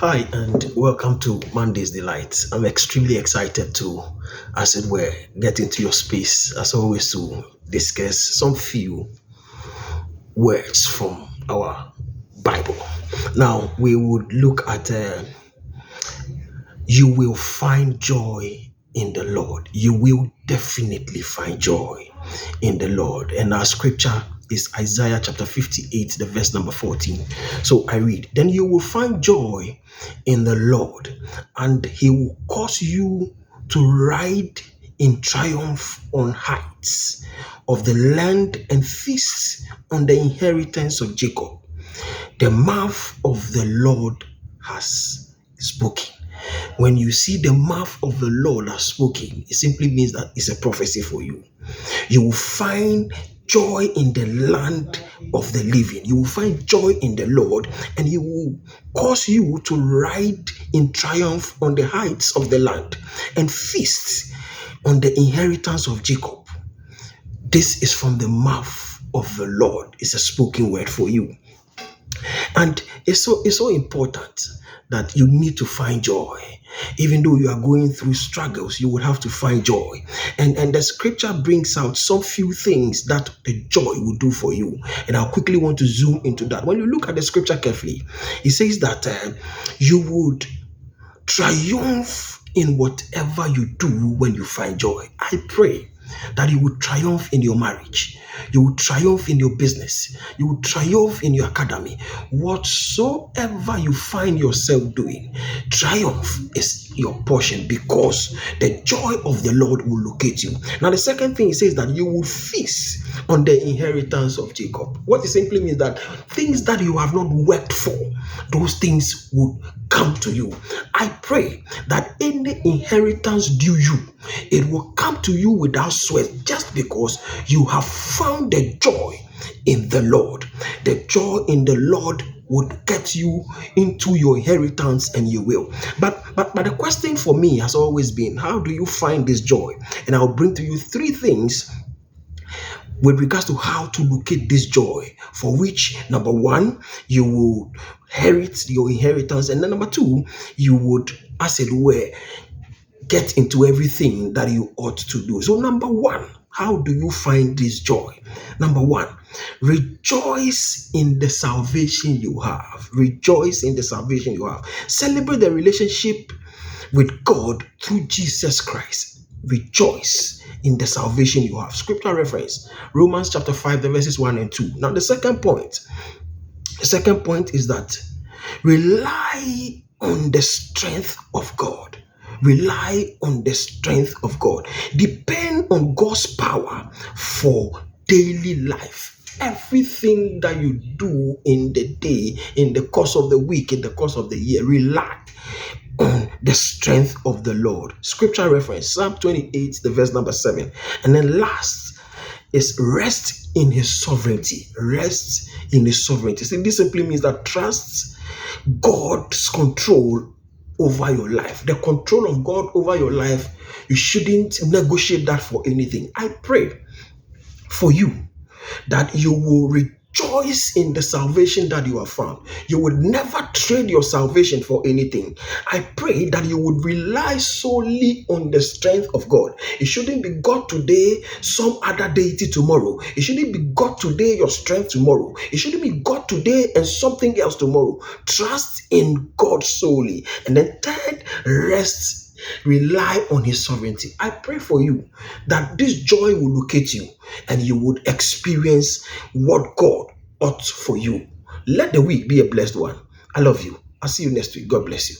Hi, and welcome to Monday's Delight. I'm extremely excited to, as it were, get into your space, as always, to discuss some few words from our Bible. Now, we would look at you will find joy in the Lord. You will definitely find joy in the Lord. And our scripture is Isaiah chapter 58, the verse number 14. So I read, Then you will find joy in the Lord, and he will cause you to ride in triumph on heights of the land and feast on the inheritance of Jacob. The mouth of the Lord has spoken. When you see the mouth of the Lord has spoken, it simply means that it's a prophecy for you. You will find joy in the land of the living. You will find joy in the Lord, and he will cause you to ride in triumph on the heights of the land and feast on the inheritance of Jacob. This is from the mouth of the Lord. It's a spoken word for you. And it's so important that you need to find joy. Even though you are going through struggles, you would have to find joy. And the scripture brings out some few things that the joy will do for you. And I'll quickly want to zoom into that. When you look at the scripture carefully, it says that you would triumph in whatever you do when you find joy. I pray that you would triumph in your marriage, you would triumph in your business, you would triumph in your academy. Whatsoever you find yourself doing, triumph is your portion because the joy of the Lord will locate you. Now, the second thing it says that you will feast on the inheritance of Jacob. What it simply means that things that you have not worked for, those things would come to you. I pray that any inheritance due you, it will come to you without sweat, just because you have found the joy in the Lord. The joy in the Lord would get you into your inheritance, and you will. But the question for me has always been, how do you find this joy? And I'll bring to you three things with regards to how to locate this joy, for which number one, you will inherit your inheritance, and then number two, you would, as it were, get into everything that you ought to do. So number one, how do you find this joy? Number one, rejoice in the salvation you have. Rejoice in the salvation you have. Celebrate the relationship with God through Jesus Christ. Rejoice in the salvation you have. Scripture reference, Romans chapter 5, the verses 1 and 2. Now the second point is that rely on the strength of God. Rely on the strength of God. Depend on God's power for daily life. Everything that you do in the day, in the course of the week, in the course of the year, rely on the strength of the Lord. Scripture reference, Psalm 28, the verse number 7. And then last is rest in his sovereignty. Rest in his sovereignty. See, this simply means that trust God's control over your life. The control of God over your life, you shouldn't negotiate that for anything. I pray for you that you will rejoice in the salvation that you have found. You would never trade your salvation for anything. I pray that you would rely solely on the strength of God. It shouldn't be God today, some other deity tomorrow. It shouldn't be God today, your strength tomorrow. It shouldn't be God today and something else tomorrow. Trust in God solely. And then third, rest. Rely on his sovereignty. I pray for you that this joy will locate you and you would experience what God ought for you. Let the week be a blessed one. I love you. I'll see you next week. God bless you.